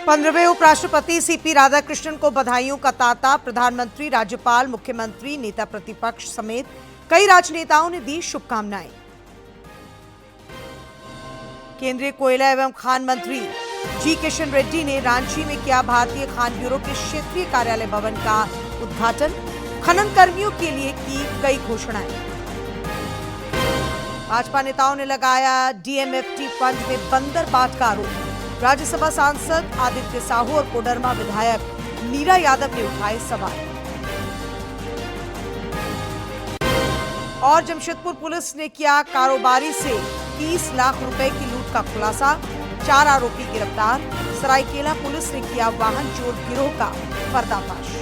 15वें उपराष्ट्रपति सीपी राधाकृष्णन को बधाइयों का तांता। प्रधानमंत्री, राज्यपाल, मुख्यमंत्री, नेता प्रतिपक्ष समेत कई राजनेताओं ने दी शुभकामनाएं। केंद्रीय कोयला एवं खान मंत्री जी किशन रेड्डी ने रांची में किया भारतीय खान ब्यूरो के क्षेत्रीय कार्यालय भवन का उद्घाटन। खनन कर्मियों के लिए की कई घोषणाएं। भाजपा नेताओं ने लगाया डीएमएफटी फंड में बंदर बाट का आरोप। राज्यसभा सांसद आदित्य साहू और कोडरमा विधायक मीरा यादव ने उठाए सवाल। और जमशेदपुर पुलिस ने किया कारोबारी से 30 लाख रुपए की लूट का खुलासा। 4 आरोपी गिरफ्तार। सरायकेला पुलिस ने किया वाहन चोर गिरोह का पर्दाफाश।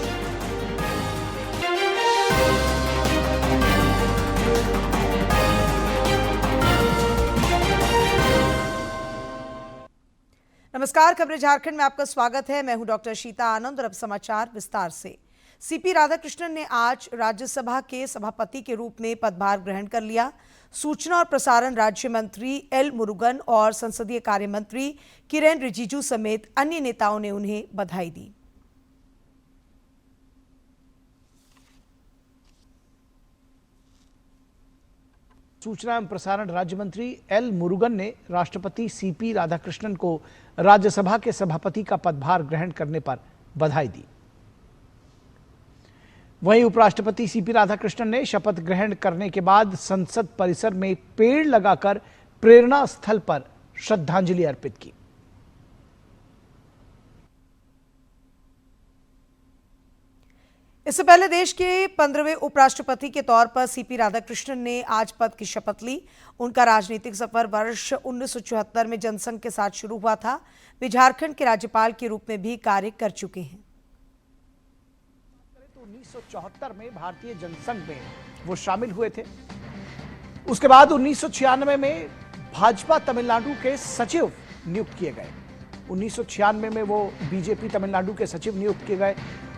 नमस्कार, खबरें झारखंड में आपका स्वागत है। मैं हूं डॉक्टर शीता आनंद और अब समाचार विस्तार से। सीपी राधाकृष्णन ने आज राज्यसभा के सभापति के रूप में पदभार ग्रहण कर लिया। सूचना और प्रसारण राज्य मंत्री एल मुरुगन और संसदीय कार्य मंत्री किरेन रिजिजू समेत अन्य नेताओं ने उन्हें बधाई दी। सूचना एवं प्रसारण राज्य मंत्री एल मुरुगन ने राष्ट्रपति सीपी राधाकृष्णन को राज्यसभा के सभापति का पदभार ग्रहण करने पर बधाई दी। वहीं उपराष्ट्रपति सीपी राधाकृष्णन ने शपथ ग्रहण करने के बाद संसद परिसर में पेड़ लगाकर प्रेरणा स्थल पर श्रद्धांजलि अर्पित की। इससे पहले देश के 15वें उपराष्ट्रपति के तौर पर सीपी राधाकृष्णन ने आज पद की शपथ ली। उनका राजनीतिक सफर वर्ष 1974 में जनसंघ के साथ शुरू हुआ था। वे झारखंड के राज्यपाल के रूप में भी कार्य कर चुके हैं। 1974 में भारतीय जनसंघ में वो शामिल हुए थे। उसके बाद 1996 में भाजपा तमिलनाडु के सचिव नियुक्त किए गए। 1996 में वो बीजेपी तमिलनाडु के सचिव नियुक्त किए गए।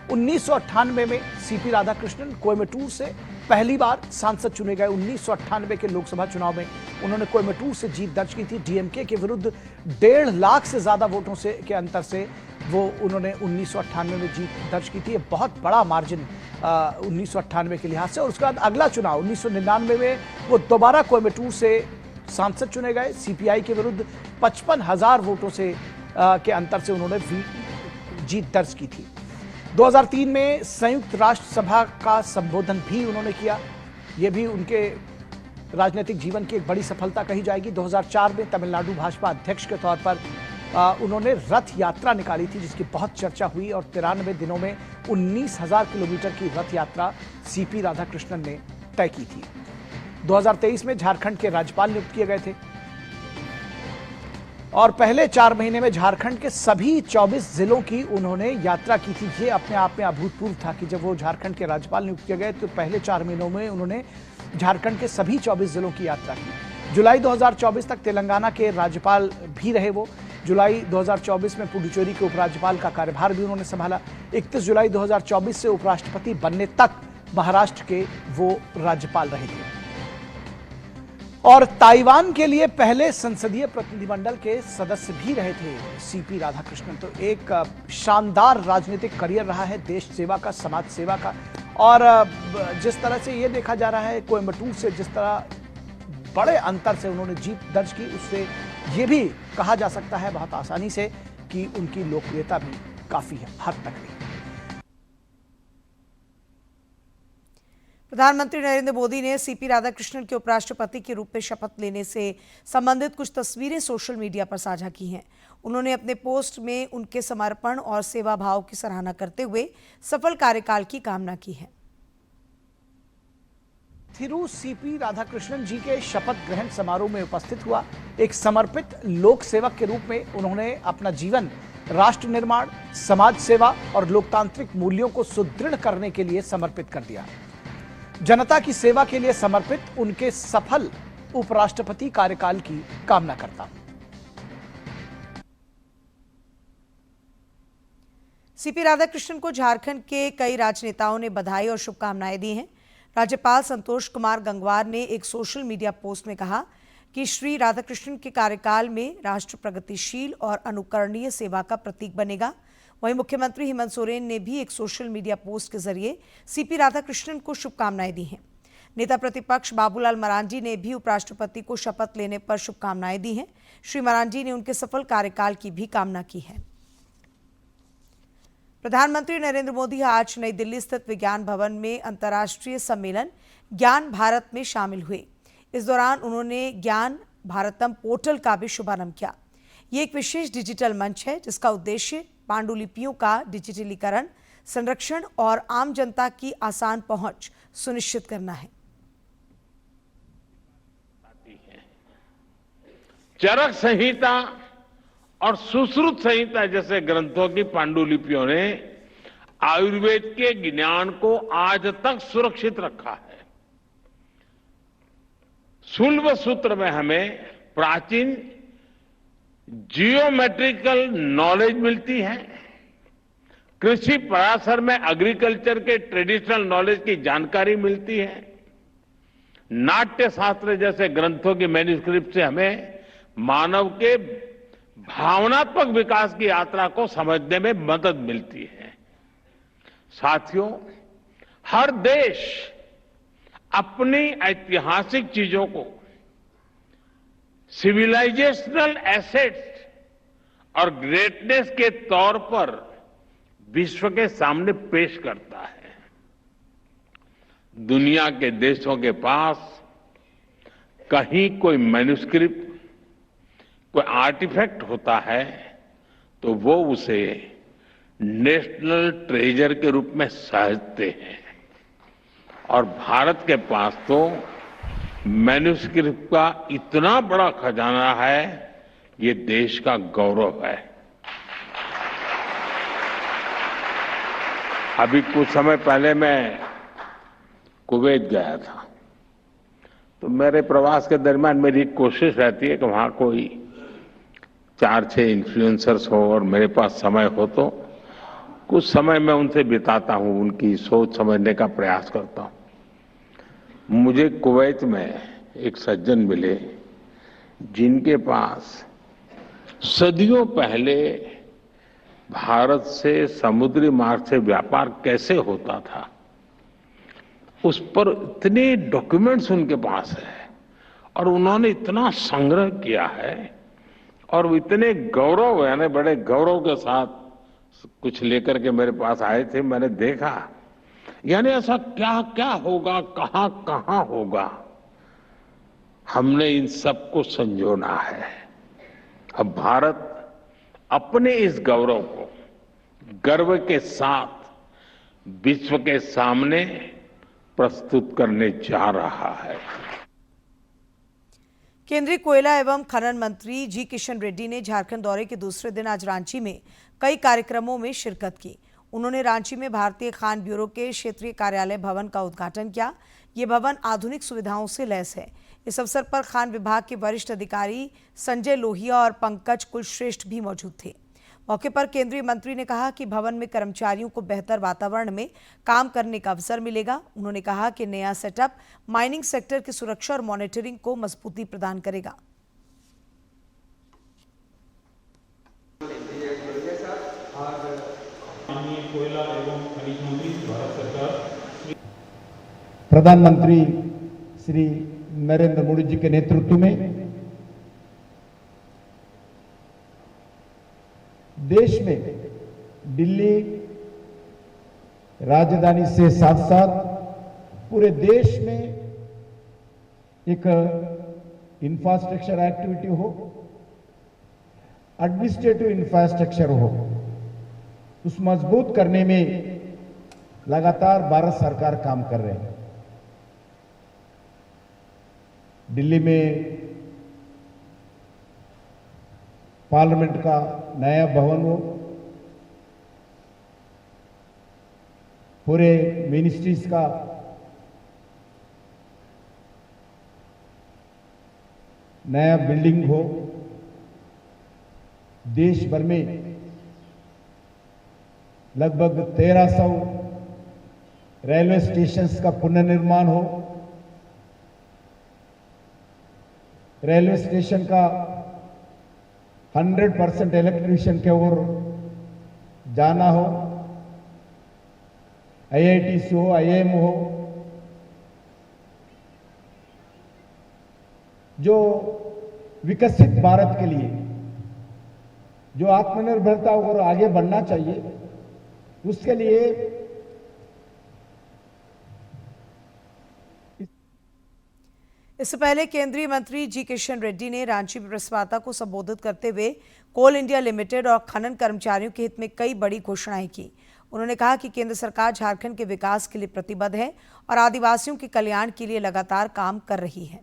1998 में सीपी राधाकृष्णन कोयम्बटूर से पहली बार सांसद चुने गए। 1998 के लोकसभा चुनाव में उन्होंने कोयम्बटूर से जीत दर्ज की थी। डीएमके के विरुद्ध 1.5 लाख से ज्यादा वोटों से के अंतर से वो उन्होंने 1998 में जीत दर्ज की थी। ये बहुत बड़ा मार्जिन 1998 के लिहाज से। और उसके बाद अगला चुनाव 1999 में वो दोबारा कोयम्बटूर से सांसद चुने गए। सीपीआई के विरुद्ध 55,000 वोटों से के अंतर से उन्होंने जीत दर्ज की थी। 2003 में संयुक्त राष्ट्र सभा का संबोधन भी उन्होंने किया। यह भी उनके राजनीतिक जीवन की एक बड़ी सफलता कही जाएगी। 2004 में तमिलनाडु भाजपा अध्यक्ष के तौर पर उन्होंने रथ यात्रा निकाली थी, जिसकी बहुत चर्चा हुई। और 93 दिनों में 19,000 किलोमीटर की रथ यात्रा सीपी राधाकृष्णन ने तय की थी। 2023 में झारखंड के राज्यपाल नियुक्त किए गए थे और पहले 4 महीने में झारखंड के सभी 24 जिलों की उन्होंने यात्रा की थी। ये अपने आप में अभूतपूर्व था कि जब वो झारखंड के राज्यपाल नियुक्त किए गए तो पहले 4 महीनों में उन्होंने झारखंड के सभी 24 जिलों की यात्रा की। जुलाई 2024 तक तेलंगाना के राज्यपाल भी रहे वो। जुलाई 2024 में पुडुचेरी के उपराज्यपाल का कार्यभार भी उन्होंने संभाला। 31 जुलाई 2024 से उपराष्ट्रपति बनने तक महाराष्ट्र के वो राज्यपाल रहे थे। और ताइवान के लिए पहले संसदीय प्रतिनिधिमंडल के सदस्य भी रहे थे सीपी राधाकृष्णन। तो एक शानदार राजनीतिक करियर रहा है, देश सेवा का, समाज सेवा का। और जिस तरह से ये देखा जा रहा है कोयम्बटूर से जिस तरह बड़े अंतर से उन्होंने जीत दर्ज की, उससे ये भी कहा जा सकता है बहुत आसानी से कि उनकी लोकप्रियता भी काफी हद तक रही। प्रधानमंत्री नरेंद्र मोदी ने सीपी राधाकृष्णन के उपराष्ट्रपति के रूप में शपथ लेने से संबंधित कुछ तस्वीरें सोशल मीडिया पर साझा की हैं। उन्होंने अपने पोस्ट में उनके समर्पण और सेवा भाव की सराहना करते हुए सफल कार्यकाल की कामना की है। थिरू सीपी राधाकृष्णन जी के शपथ ग्रहण समारोह में उपस्थित हुआ। एक समर्पित लोक सेवक के रूप में उन्होंने अपना जीवन राष्ट्र निर्माण, समाज सेवा और लोकतांत्रिक मूल्यों को सुदृढ़ करने के लिए समर्पित कर दिया। जनता की सेवा के लिए समर्पित उनके सफल उपराष्ट्रपति कार्यकाल की कामना करता हूं। सीपी राधाकृष्णन को झारखंड के कई राजनेताओं ने बधाई और शुभकामनाएं दी हैं। राज्यपाल संतोष कुमार गंगवार ने एक सोशल मीडिया पोस्ट में कहा कि श्री राधाकृष्णन के कार्यकाल में राष्ट्र प्रगतिशील और अनुकरणीय सेवा का प्रतीक बनेगा। वहीं मुख्यमंत्री हेमंत सोरेन ने भी एक सोशल मीडिया पोस्ट के जरिए सीपी राधाकृष्णन को शुभकामनाएं दी हैं। नेता प्रतिपक्ष बाबूलाल मरांडी ने भी उपराष्ट्रपति को शपथ लेने पर शुभकामनाएं दी हैं। श्री मरांडी ने उनके सफल कार्यकाल की भी कामना की है। प्रधानमंत्री नरेंद्र मोदी आज नई दिल्ली स्थित विज्ञान भवन में अंतर्राष्ट्रीय सम्मेलन ज्ञान भारत में शामिल हुए। इस दौरान उन्होंने ज्ञान भारतम पोर्टल का भी शुभारंभ किया। ये एक विशेष डिजिटल मंच है जिसका उद्देश्य पांडुलिपियों का डिजिटलीकरण, संरक्षण और आम जनता की आसान पहुंच सुनिश्चित करना है। चरक संहिता और सुश्रुत संहिता जैसे ग्रंथों की पांडुलिपियों ने आयुर्वेद के ज्ञान को आज तक सुरक्षित रखा है। सुलभ सूत्र में हमें प्राचीन जियोमेट्रिकल नॉलेज मिलती है। कृषि पराशर में एग्रीकल्चर के ट्रेडिशनल नॉलेज की जानकारी मिलती है। नाट्य शास्त्र जैसे ग्रंथों की मैन्युस्क्रिप्ट से हमें मानव के भावनात्मक विकास की यात्रा को समझने में मदद मिलती है। साथियों, हर देश अपनी ऐतिहासिक चीजों को सिविलाइजेशनल एसेट्स और ग्रेटनेस के तौर पर विश्व के सामने पेश करता है। दुनिया के देशों के पास कहीं कोई मैन्युस्क्रिप्ट, कोई आर्टिफैक्ट होता है तो वो उसे नेशनल ट्रेजर के रूप में सहेजते हैं। और भारत के पास तो मैन्युस्क्रिप्ट का इतना बड़ा खजाना है, ये देश का गौरव है। अभी कुछ समय पहले मैं कुवैत गया था, तो मेरे प्रवास के दरमियान मेरी कोशिश रहती है कि वहां कोई 4-6 इन्फ्लुएंसर्स हो और मेरे पास समय हो तो कुछ समय मैं उनसे बिताता हूं, उनकी सोच समझने का प्रयास करता हूं। मुझे कुवैत में एक सज्जन मिले जिनके पास सदियों पहले भारत से समुद्री मार्ग से व्यापार कैसे होता था उस पर इतने डॉक्यूमेंट्स उनके पास है और उन्होंने इतना संग्रह किया है और इतने गौरव, यानी बड़े गौरव के साथ कुछ लेकर के मेरे पास आए थे। मैंने देखा यानी ऐसा क्या क्या होगा, कहां कहां होगा, हमने इन सबको संजोना है। अब भारत अपने इस गौरव को गर्व के साथ विश्व के सामने प्रस्तुत करने जा रहा है। केंद्रीय कोयला एवं खनन मंत्री जी किशन रेड्डी ने झारखंड दौरे के दूसरे दिन आज रांची में कई कार्यक्रमों में शिरकत की। उन्होंने रांची में भारतीय खान ब्यूरो के क्षेत्रीय कार्यालय भवन का उद्घाटन किया। ये भवन आधुनिक सुविधाओं से लैस है। इस अवसर पर खान विभाग के वरिष्ठ अधिकारी संजय लोहिया और पंकज कुलश्रेष्ठ भी मौजूद थे। मौके पर केंद्रीय मंत्री ने कहा कि भवन में कर्मचारियों को बेहतर वातावरण में काम करने का अवसर मिलेगा। उन्होंने कहा कि नया सेटअप माइनिंग सेक्टर की सुरक्षा और मॉनिटरिंग को मजबूती प्रदान करेगा। प्रधानमंत्री श्री नरेंद्र मोदी जी के नेतृत्व में देश में दिल्ली राजधानी से साथ साथ पूरे देश में एक इंफ्रास्ट्रक्चर एक्टिविटी हो, एडमिनिस्ट्रेटिव इंफ्रास्ट्रक्चर हो, उस मजबूत करने में लगातार भारत सरकार काम कर रहे हैं। दिल्ली में पार्लियामेंट का नया भवन हो, पूरे मिनिस्ट्रीज का नया बिल्डिंग हो, देश भर में लगभग 1300 रेलवे स्टेशंस का पुनर्निर्माण हो, रेलवे स्टेशन का 100% इलेक्ट्रिशियन के ओर जाना हो, IITs हो, IIM हो, जो विकसित भारत के लिए जो आत्मनिर्भरता और आगे बढ़ना चाहिए, उसके लिए इससे पहले केंद्रीय मंत्री जी किशन रेड्डी ने रांची में प्रेस वार्ता को संबोधित करते हुए कोल इंडिया लिमिटेड और खनन कर्मचारियों के हित में कई बड़ी घोषणाएं की। उन्होंने कहा कि केंद्र सरकार झारखंड के विकास के लिए प्रतिबद्ध है और आदिवासियों के कल्याण के लिए लगातार काम कर रही है।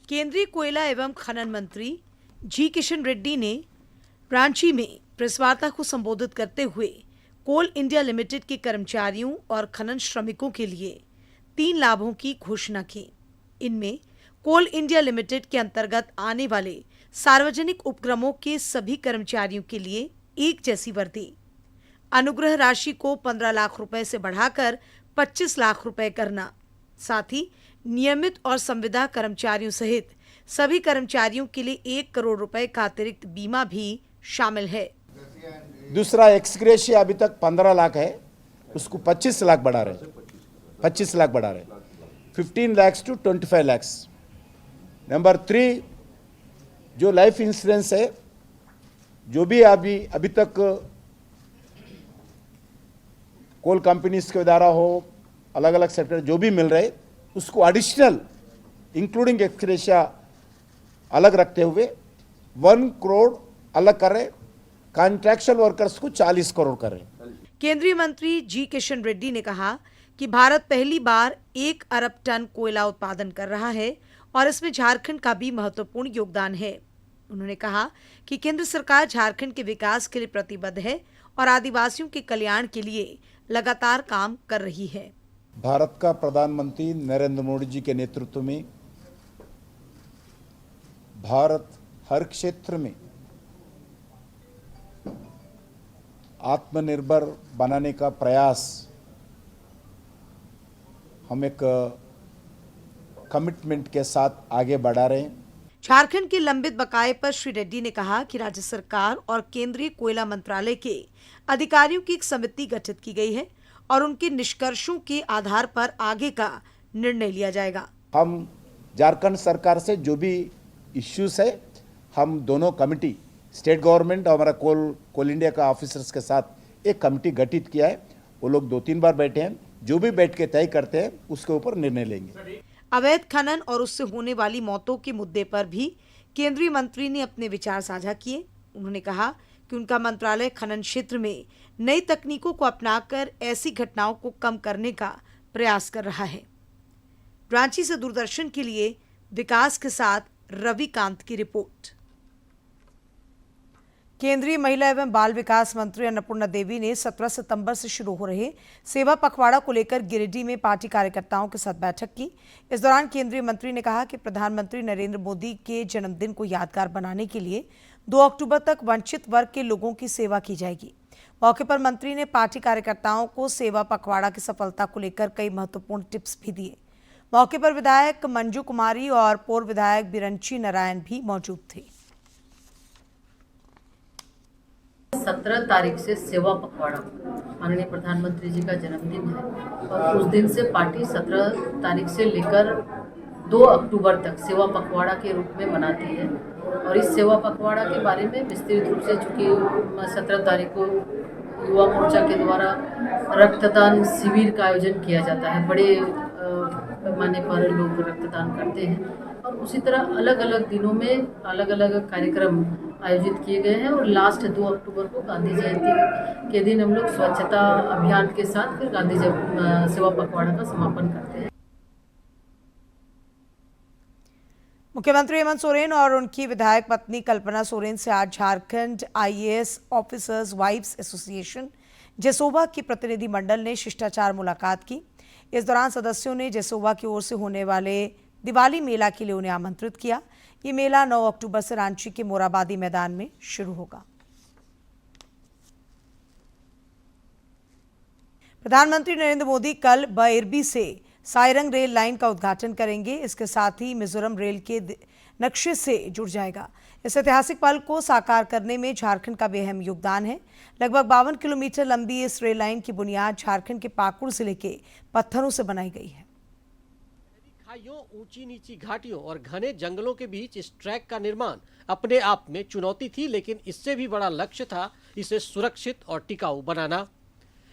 केंद्रीय कोयला एवं खनन मंत्री जी किशन रेड्डी ने रांची में प्रेस वार्ता को संबोधित करते हुए कोल इंडिया लिमिटेड के कर्मचारियों और खनन श्रमिकों के लिए 3 लाभों की घोषणा की। इनमें कोल इंडिया लिमिटेड के अंतर्गत आने वाले सार्वजनिक उपक्रमों के सभी कर्मचारियों के लिए एक जैसी वर्दी, अनुग्रह राशि को 15 लाख रुपए से बढ़ाकर 25 लाख रुपए करना, साथ ही नियमित और संविदा कर्मचारियों सहित सभी कर्मचारियों के लिए 1 करोड़ रुपए का अतिरिक्त बीमा भी शामिल है। दूसरा एक्सग्रेशिया अभी तक 15 लाख है, उसको 25 लाख बढ़ा रहे, 25 लाख बढ़ा रहे, 15 lakhs to 25 lakhs। नंबर 3, जो लाइफ इंश्योरेंस है, जो भी अभी तक कोल कंपनीज के द्वारा हो, अलग अलग सेक्टर जो भी मिल रहे, उसको एडिशनल इंक्लूडिंग एक्सग्रेशिया अलग रखते हुए 1 करोड़ अलग कर रहे, कॉन्ट्रैक्चुअल वर्कर्स को 40 करोड़ कर रहे। केंद्रीय मंत्री जी किशन रेड्डी ने कहा कि भारत पहली बार 1 अरब टन कोयला उत्पादन कर रहा है और इसमें झारखंड का भी महत्वपूर्ण योगदान है। उन्होंने कहा कि केंद्र सरकार झारखंड के विकास के लिए प्रतिबद्ध है और आदिवासियों के कल्याण के लिए लगातार काम कर रही है। भारत का प्रधानमंत्री नरेंद्र मोदी जी के नेतृत्व में भारत हर क्षेत्र में आत्मनिर्भर बनाने का प्रयास, हम एक कमिटमेंट के साथ आगे बढ़ा रहे हैं। झारखंड के लंबित बकाये पर श्री रेड्डी ने कहा कि राज्य सरकार और केंद्रीय कोयला मंत्रालय के अधिकारियों की एक समिति गठित की गई है और उनके निष्कर्षों के आधार पर आगे का निर्णय लिया जाएगा। हम झारखंड सरकार से जो भी इश्यूज है, हम दोनों कमिटी, स्टेट गवर्नमेंट और हमारा कोल इंडिया का ऑफिसर्स के साथ एक कमिटी गठित किया है। वो लोग 2-3 बार बैठे हैं, जो भी बैठ के तय करते हैं उसके ऊपर निर्णय लेंगे। अवैध खनन और उससे होने वाली मौतों के मुद्दे पर भी केंद्रीय मंत्री ने अपने विचार साझा किए। उन्होंने कहा कि उनका मंत्रालय खनन क्षेत्र में नई तकनीकों को अपनाकर ऐसी घटनाओं को कम करने का प्रयास कर रहा है। रांची से दूरदर्शन के लिए विकास के साथ रविकांत की रिपोर्ट। केंद्रीय महिला एवं बाल विकास मंत्री अन्नपूर्णा देवी ने 17 सितंबर से शुरू हो रहे सेवा पखवाड़ा को लेकर गिरिडीह में पार्टी कार्यकर्ताओं के साथ बैठक की। इस दौरान केंद्रीय मंत्री ने कहा कि प्रधानमंत्री नरेंद्र मोदी के जन्मदिन को यादगार बनाने के लिए 2 अक्टूबर तक वंचित वर्ग के लोगों की सेवा की जाएगी। मौके पर मंत्री ने पार्टी कार्यकर्ताओं को सेवा पखवाड़ा की सफलता को लेकर कई महत्वपूर्ण टिप्स भी दिए। मौके पर विधायक मंजू कुमारी और पूर्व विधायक बिरंची नारायण भी मौजूद थे। 17 तारीख से सेवा पखवाड़ा, माननीय प्रधानमंत्री जी का जन्मदिन है और उस दिन से पार्टी 17 तारीख से लेकर 2 अक्टूबर तक सेवा पखवाड़ा के रूप में मनाती है। और इस सेवा पखवाड़ा के बारे में विस्तृत रूप से, चूँकि 17 तारीख को युवा मोर्चा के द्वारा रक्तदान शिविर का आयोजन किया जाता है, बड़े पैमाने पर लोग रक्तदान करते हैं और उसी तरह अलग अलग दिनों में अलग अलग कार्यक्रम आयोजित किए गए हैं। और लास्ट 2 अक्टूबर को गांधी जयंती के दिन हम लोग स्वच्छता अभियान के साथ फिर गांधी सेवा पखवाड़ा का समापन करते हैं। मुख्यमंत्री हेमंत सोरेन और उनकी विधायक पत्नी कल्पना सोरेन से आज Jharkhand IAS officers wives association जेसोवा की प्रतिनिधि मंडल ने शिष्टाचार मुलाकात की। इस दौरान सदस्यों ने जेसोवा की ओर से होने वाले दिवाली मेला के लिए उन्हें आमंत्रित किया। ये मेला 9 अक्टूबर से रांची के मोराबादी मैदान में शुरू होगा। प्रधानमंत्री नरेंद्र मोदी कल बएरबी से सायरंग रेल लाइन का उद्घाटन करेंगे। इसके साथ ही मिजोरम रेल के नक्शे से जुड़ जाएगा। इस ऐतिहासिक पल को साकार करने में झारखंड का बेअहम योगदान है। लगभग 52 किलोमीटर लंबी इस रेल लाइन की बुनियाद झारखंड के पाकुड़ जिले के पत्थरों से बनाई गई है। खाइयों, ऊंची नीची घाटियों और घने जंगलों के बीच इस ट्रैक का निर्माण अपने आप में चुनौती थी, लेकिन इससे भी बड़ा लक्ष्य था इसे सुरक्षित और टिकाऊ बनाना।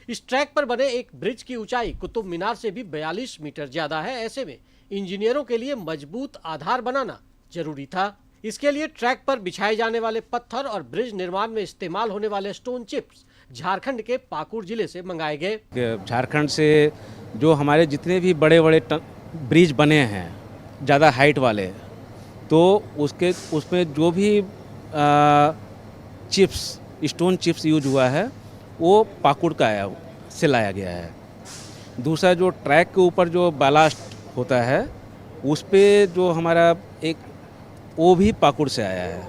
इस ट्रैक पर बने एक ब्रिज की ऊंचाई कुतुब मीनार से भी 42 मीटर ज्यादा है। ऐसे में इंजीनियरों के लिए मजबूत आधार बनाना जरूरी था। इसके लिए ट्रैक पर बिछाए जाने वाले पत्थर और ब्रिज निर्माण में इस्तेमाल होने वाले स्टोन चिप्स झारखंड के पाकुड़ जिले से मंगाए गए। झारखंड से जो हमारे जितने भी बड़े बड़े ब्रिज बने हैं ज़्यादा हाइट वाले, तो उसमें जो भी चिप्स स्टोन चिप्स यूज हुआ है वो पाकुड़ का से लाया गया है। दूसरा जो ट्रैक के ऊपर जो बैलास्ट होता है उस पे जो हमारा एक वो भी पाकुड़ से आया है।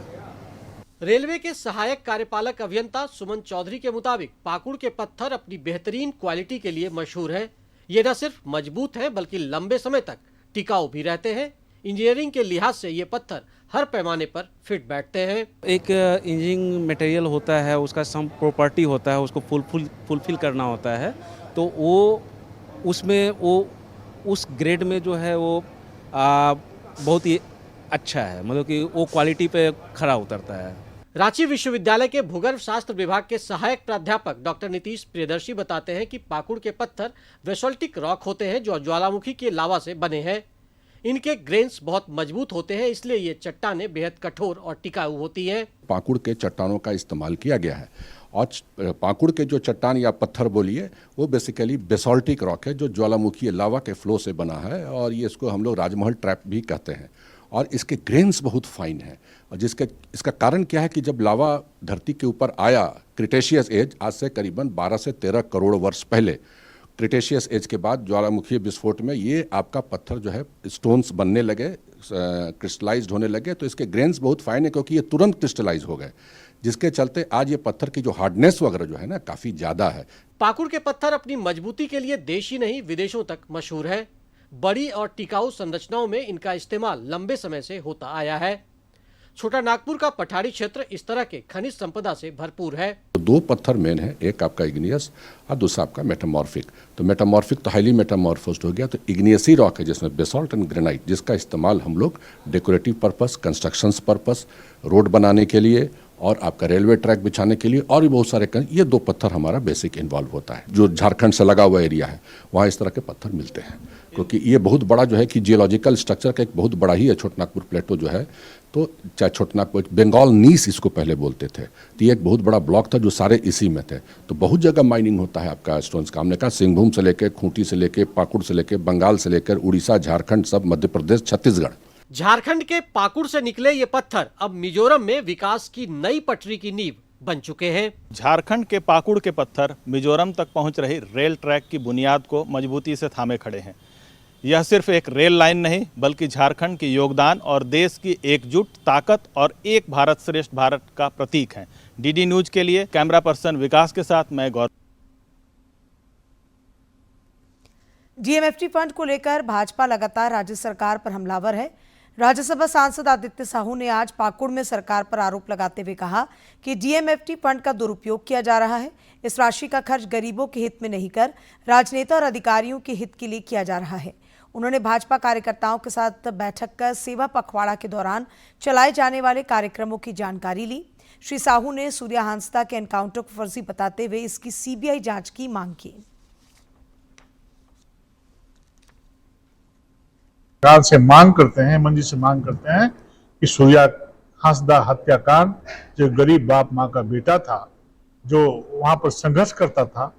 रेलवे के सहायक कार्यपालक अभियंता सुमन चौधरी के मुताबिक पाकुड़ के पत्थर अपनी बेहतरीन क्वालिटी के लिए मशहूर हैं। ये न सिर्फ मजबूत हैं बल्कि लंबे समय तक टिकाऊ भी रहते हैं। इंजीनियरिंग के लिहाज से ये पत्थर हर पैमाने पर फिट बैठते हैं। एक इंजीनियरिंग मटेरियल होता है, उसका सम प्रॉपर्टी होता है, उसको फुलफिल करना होता है, तो वो उसमें वो उस ग्रेड में जो है वो बहुत ही अच्छा है, मतलब कि वो क्वालिटी पे खरा उतरता है। रांची विश्वविद्यालय के भूगर्भ शास्त्र विभाग के सहायक प्राध्यापक डॉक्टर नीतीश प्रियदर्शी बताते हैं कि पाकुड़ के पत्थर बेसोल्टिक रॉक होते हैं जो ज्वालामुखी के लावा से बने हैं। इनके ग्रेन्स बहुत मजबूत होते हैं, इसलिए ये चट्टानें बेहद कठोर और टिकाऊ होती हैं। पाकुड़ के चट्टानों का इस्तेमाल किया गया है और पाकुड़ के जो चट्टान या पत्थर बोलिए वो बेसिकली बेसोल्टिक रॉक है जो ज्वालामुखी लावा के फ्लो से बना है, और ये इसको हम लोग राजमहल ट्रैप भी कहते हैं। और इसके ग्रेन्स बहुत फाइन हैं, और इसका कारण क्या है कि जब लावा धरती के ऊपर आया क्रिटेशियस एज, आज से करीबन 12 से 13 करोड़ वर्ष पहले, क्रिटेशियस एज के बाद ज्वालामुखी विस्फोट में ये आपका पत्थर जो है स्टोन्स बनने लगे, क्रिस्टलाइज्ड होने लगे, तो इसके ग्रेन्स बहुत फाइन है क्योंकि ये तुरंत क्रिस्टलाइज हो गए, जिसके चलते आज ये पत्थर की जो हार्डनेस वगैरह जो है ना काफ़ी ज़्यादा है। पाकुड़ के पत्थर अपनी मजबूती के लिए देश ही नहीं विदेशों तक मशहूर है। बड़ी और टिकाऊ संरचनाओं में इनका इस्तेमाल लंबे समय से होता आया है। छोटा नागपुर का पठारी क्षेत्र इस तरह के खनिज संपदा से भरपूर है। दो पत्थर मेन है, एक आपका इग्नियस और दूसरा आपका मेटामॉर्फिक। तो मेटामॉर्फिक तो हाईली मेटामॉर्फोस्ड हो गया, तो इग्नियसी रॉक है जिसमें बेसॉल्ट एंड ग्रेनाइट, जिसका इस्तेमाल हम लोग decorative purpose, constructions purpose, road बनाने के लिए और आपका रेलवे ट्रैक बिछाने के लिए और भी बहुत सारे ये दो पत्थर हमारा बेसिक इन्वॉल्व होता है। जो झारखंड से लगा हुआ एरिया है वहाँ इस तरह के पत्थर मिलते हैं, क्योंकि ये बहुत बड़ा जो है कि जियोलॉजिकल स्ट्रक्चर का एक बहुत बड़ा ही है छोटनागपुर प्लेटो जो है। तो चाहे छोटनागपुर बंगाल नीस इसको पहले बोलते थे, तो ये एक बहुत बड़ा ब्लॉक था जो सारे इसी में थे। तो बहुत जगह माइनिंग होता है आपका स्टोन्स का। हमने कहा सिंहभूम से लेकर, खूंटी से लेकर, पाकुड़ से लेकर, बंगाल से लेकर, उड़ीसा, झारखंड, सब मध्य प्रदेश, छत्तीसगढ़। झारखंड के पाकुड़ से निकले ये पत्थर अब मिजोरम में विकास की नई पटरी की नींव बन चुके हैं। झारखंड के पाकुड़ के पत्थर मिजोरम तक पहुंच रही रेल ट्रैक की बुनियाद को मजबूती से थामे खड़े हैं। यह सिर्फ एक रेल लाइन नहीं बल्कि झारखंड के योगदान और देश की एकजुट ताकत और एक भारत श्रेष्ठ भारत का प्रतीक है। डीडी न्यूज के लिए कैमरा पर्सन विकास के साथ मैं गौरव। डीएमएफटी फंड को लेकर भाजपा लगातार राज्य सरकार पर हमलावर है। राज्यसभा सांसद आदित्य साहू ने आज पाकुड़ में सरकार पर आरोप लगाते हुए कहा कि डीएमएफटी फंड का दुरुपयोग किया जा रहा है। इस राशि का खर्च गरीबों के हित में नहीं कर राजनेता और अधिकारियों के हित के लिए किया जा रहा है। उन्होंने भाजपा कार्यकर्ताओं के साथ बैठक कर सेवा पखवाड़ा के दौरान चलाए जाने वाले कार्यक्रमों की जानकारी ली। श्री साहू ने सूर्या हांसदा के एनकाउंटर को फर्जी बताते हुए इसकी सीबीआई जांच की मांग की। सरकार से मांग करते हैं, मंजी से मांग करते हैं कि सूर्या हांसदा हत्याकांड, जो गरीब बाप माँ का बेटा था, जो वहां पर संघर्ष करता था,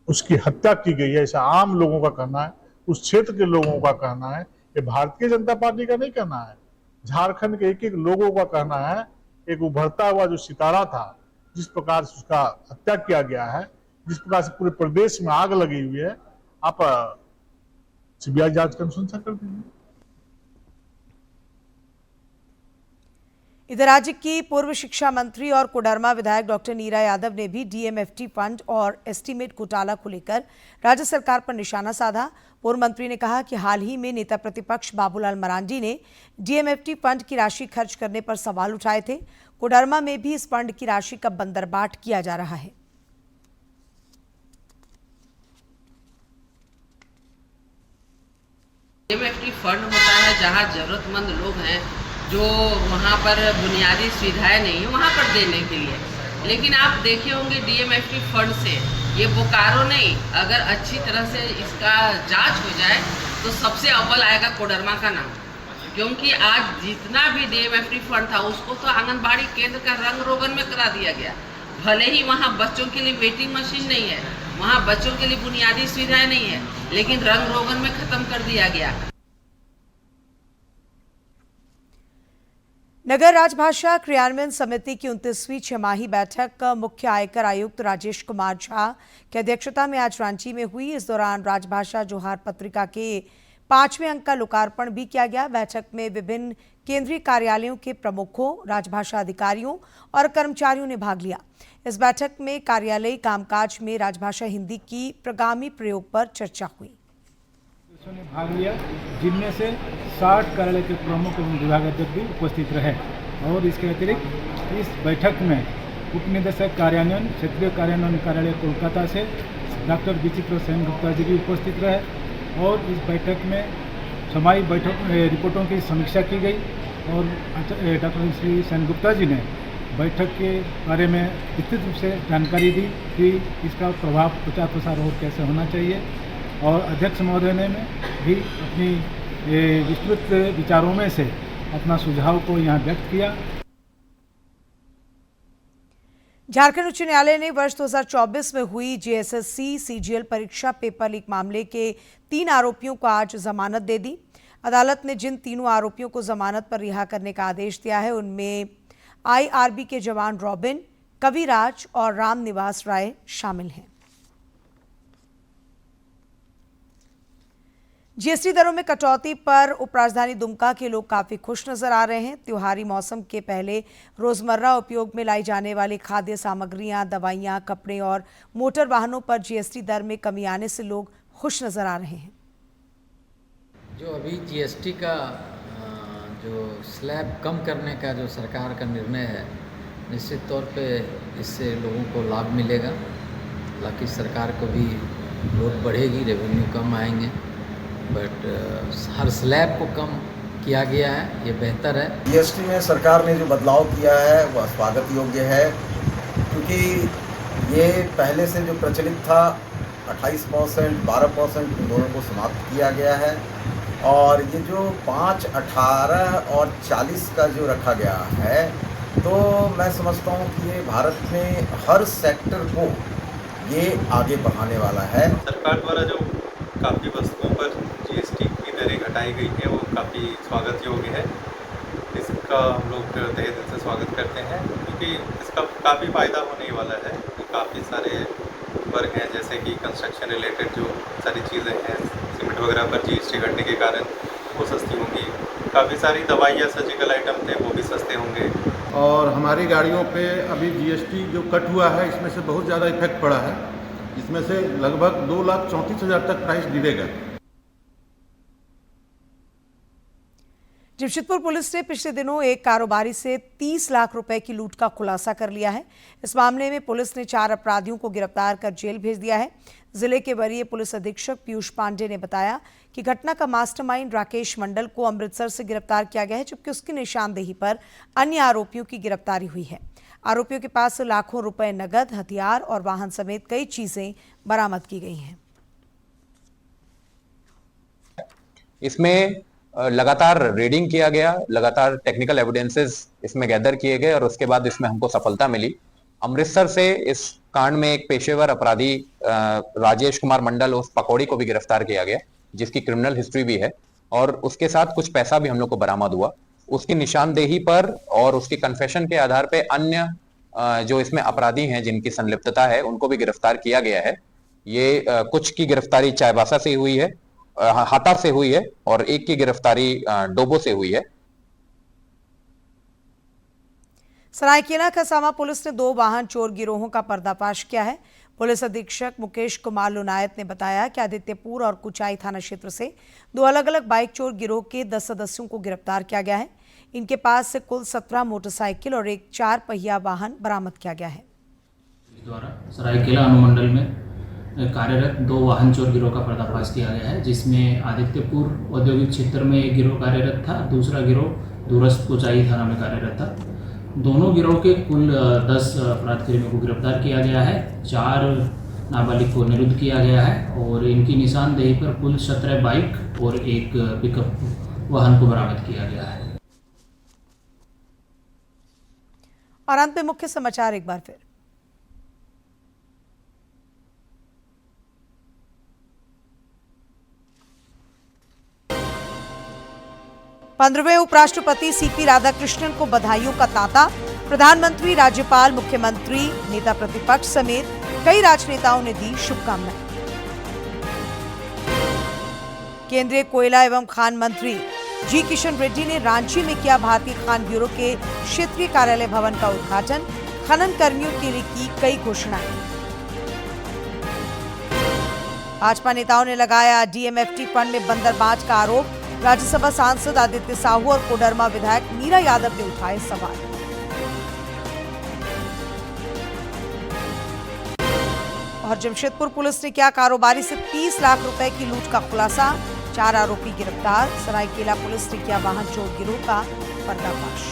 उसकी हत्या की गई है, ऐसा आम लोगों का कहना है, उस क्षेत्र के लोगों का कहना है। ये भारतीय जनता पार्टी का नहीं कहना है, झारखंड के एक एक लोगों का कहना है। एक उभरता हुआ जो सितारा था, जिस प्रकार से उसका हत्या किया गया है, जिस प्रकार से पूरे प्रदेश में आग लगी हुई है, आप सीबीआई जांच की अनुशंसा कर दीजिए। इधर राज्य की पूर्व शिक्षा मंत्री और कोडरमा विधायक डॉक्टर नीरा यादव ने भी डीएमएफटी फंड और एस्टीमेट घोटाला को लेकर राज्य सरकार पर निशाना साधा। पूर्व मंत्री ने कहा कि हाल ही में नेता प्रतिपक्ष बाबूलाल मरांडी ने डीएमएफटी फंड की राशि खर्च करने पर सवाल उठाए थे। कोडरमा में भी इस फंड की राशि का बंदरबाट किया जा रहा है। डीएमएफटी फंड होता है जहां जरूरतमंद लोग हैं, जो वहां पर बुनियादी सुविधाएं नहीं है वहां पर देने के लिए। लेकिन आप देखे होंगे डीएमएफटी फंड से ये बोकारो नहीं, अगर अच्छी तरह से इसका जांच हो जाए तो सबसे अव्वल आएगा कोडरमा का नाम, क्योंकि आज जितना भी डीएमएफटी फंड था उसको तो आंगनबाड़ी केंद्र का रंग रोगन में करा दिया गया। भले ही वहाँ बच्चों के लिए वेटिंग मशीन नहीं है, वहाँ बच्चों के लिए बुनियादी सुविधाएं नहीं है, लेकिन रंग रोगन में खत्म कर दिया गया। नगर राजभाषा क्रियान्वयन समिति की 29वीं छमाही बैठक मुख्य आयकर आयुक्त राजेश कुमार झा की अध्यक्षता में आज रांची में हुई। इस दौरान राजभाषा जोहार पत्रिका के 5वें अंक का लोकार्पण भी किया गया। बैठक में विभिन्न केंद्रीय कार्यालयों के प्रमुखों, राजभाषा अधिकारियों और कर्मचारियों ने भाग लिया। इस बैठक में कार्यालयी कामकाज में राजभाषा हिंदी की प्रगामी प्रयोग पर चर्चा हुई। ने भाग लिया, जिनमें से 60 कार्यालय के प्रमुख एवं विभागाध्यक्ष भी उपस्थित रहे। और इसके अतिरिक्त इस बैठक में उप निदेशक कार्यान्वयन, क्षेत्रीय कार्यान्वयन कार्यालय कोलकाता से डॉक्टर विचित्र सेन गुप्ता जी भी उपस्थित रहे। और इस बैठक में छमाही बैठक रिपोर्टों की समीक्षा की गई और डॉक्टर श्री सेन गुप्ता जी ने बैठक के बारे में विस्तृत रूप से जानकारी दी कि इसका प्रभाव प्रचार प्रसार और कैसे होना चाहिए। और अध्यक्ष महोदय ने भी अपनी विस्तृत विचारों में से अपना सुझाव को यहाँ व्यक्त किया। झारखंड उच्च न्यायालय ने वर्ष 2024 में हुई जेएसएससी सीजीएल परीक्षा पेपर लीक मामले के 3 आरोपियों को आज जमानत दे दी। अदालत ने जिन तीनों आरोपियों को जमानत पर रिहा करने का आदेश दिया है उनमें आईआरबी के जवान रॉबिन, कविराज और रामनिवास राय शामिल हैं। जीएसटी दरों में कटौती पर उपराजधानी दुमका के लोग काफी खुश नजर आ रहे हैं। त्योहारी मौसम के पहले रोजमर्रा उपयोग में लाई जाने वाली खाद्य सामग्रियां, दवाइयां, कपड़े और मोटर वाहनों पर जीएसटी दर में कमी आने से लोग खुश नजर आ रहे हैं। जो अभी जीएसटी का जो स्लैब कम करने का जो सरकार का निर्णय है, निश्चित तौर पे इससे लोगों को लाभ मिलेगा। हालांकि सरकार को भी ग्रोथ बढ़ेगी, रेवेन्यू कम आएंगे, बट हर स्लैब को कम किया गया है, ये बेहतर है। जीएसटी में सरकार ने जो बदलाव किया है वह स्वागत योग्य है, क्योंकि ये पहले से जो प्रचलित था 28%, 12% दोनों को समाप्त किया गया है। और ये जो 5, 18 और 40 का जो रखा गया है, तो मैं समझता हूँ कि ये भारत में हर सेक्टर को ये आगे बढ़ाने वाला है। सरकार द्वारा जो काफ़ी वस्तुओं पर जीएसटी की दरें घटाई गई है वो काफ़ी स्वागत योग्य है। इसका हम लोग तहे दिल से स्वागत करते हैं, क्योंकि इसका काफ़ी फ़ायदा होने वाला है। काफ़ी सारे वर्ग हैं, जैसे कि कंस्ट्रक्शन रिलेटेड जो सारी चीज़ें हैं, सीमेंट वगैरह पर जीएसटी घटने के कारण वो सस्ती होंगी। काफ़ी सारी दवाइयाँ, सर्जिकल आइटम थे, वो भी सस्ते होंगे। और हमारी गाड़ियों पे अभी जीएसटी जो कट हुआ है, इसमें से बहुत ज़्यादा इफेक्ट पड़ा है। इसमें से लगभग 2,34,000 तक प्राइस गिरेगा। जमशेदपुर पुलिस ने पिछले दिनों एक कारोबारी से 30 लाख रुपए की लूट का खुलासा कर लिया है। इस मामले में पुलिस ने 4 अपराधियों को गिरफ्तार कर जेल भेज दिया है। जिले के वरीय पुलिस अधीक्षक पीयूष पांडे ने बताया कि घटना का मास्टरमाइंड राकेश मंडल को अमृतसर से गिरफ्तार किया गया है, जबकि उसकी निशानदेही पर अन्य आरोपियों की गिरफ्तारी हुई है। आरोपियों के पास से लाखों रुपए नगद, हथियार और वाहन समेत कई चीजें बरामद की गई हैं। इसमें लगातार रेडिंग किया गया, लगातार टेक्निकल एविडेंसेस इसमें गैदर किए गए और उसके बाद इसमें हमको सफलता मिली। अमृतसर से इस कांड में एक पेशेवर अपराधी राजेश कुमार मंडल उस पकौड़ी को भी गिरफ्तार किया गया, जिसकी क्रिमिनल हिस्ट्री भी है, और उसके साथ कुछ पैसा भी हम लोग को बरामद हुआ। उसकी निशानदेही पर और उसकी कन्फेशन के आधार पे अन्य जो इसमें अपराधी हैं जिनकी संलिप्तता है उनको भी गिरफ्तार किया गया है। ये कुछ की गिरफ्तारी चाईबासा से हुई है, हाता से हुई है, और एक की गिरफ्तारी डोबो से हुई है। सरायकेला खसामा पुलिस ने 2 वाहन चोर गिरोहों का पर्दाफाश किया है। पुलिस अधीक्षक मुकेश कुमार लुनायत ने बताया कि आदित्यपुर और कुचाई थाना क्षेत्र से 2 अलग-अलग बाइक चोर गिरोह के 10 सदस्यों को गिरफ्तार किया गया है। इनके पास से कुल 17 मोटरसाइकिल और एक 4 पहिया वाहन बरामद किया गया है। द्वारा सरायकेला अनुमंडल में कार्यरत 2 वाहन चोर गिरोह का पर्दाफाश किया गया है, जिसमें आदित्यपुर औद्योगिक क्षेत्र में एक गिरोह कार्यरत था, दूसरा गिरोह दूरस्थ कुचाई थाना में कार्यरत था। दोनों गिरोह के कुल 10 अपराधकर्मियों को गिरफ्तार किया गया है, 4 नाबालिग को निरुद्ध किया गया है और इनकी निशानदेही पर कुल 17 बाइक और एक पिकअप वाहन को बरामद किया गया है। और अंत में मुख्य समाचार एक बार फिर। पंद्रहवें उपराष्ट्रपति सीपी राधाकृष्णन को बधाइयों का तांता। प्रधानमंत्री, राज्यपाल, मुख्यमंत्री, नेता प्रतिपक्ष समेत कई राजनेताओं ने दी शुभकामनाएं। केंद्रीय कोयला एवं खान मंत्री जी किशन रेड्डी ने रांची में किया भारतीय खान ब्यूरो के क्षेत्रीय कार्यालय भवन का उद्घाटन। खनन कर्मियों के लिए की कई घोषणाएं। भाजपा नेताओं ने लगाया डीएमएफटी फंड में बंदरबांट का आरोप। राज्यसभा सांसद आदित्य साहू और कोडरमा विधायक मीरा यादव ने उठाए सवाल। और जमशेदपुर पुलिस ने किया कारोबारी से 30 लाख रुपए की लूट का खुलासा। 4 आरोपी गिरफ्तार। सरायकेला पुलिस ने किया वाहन चोर गिरोह का पर्दाफाश।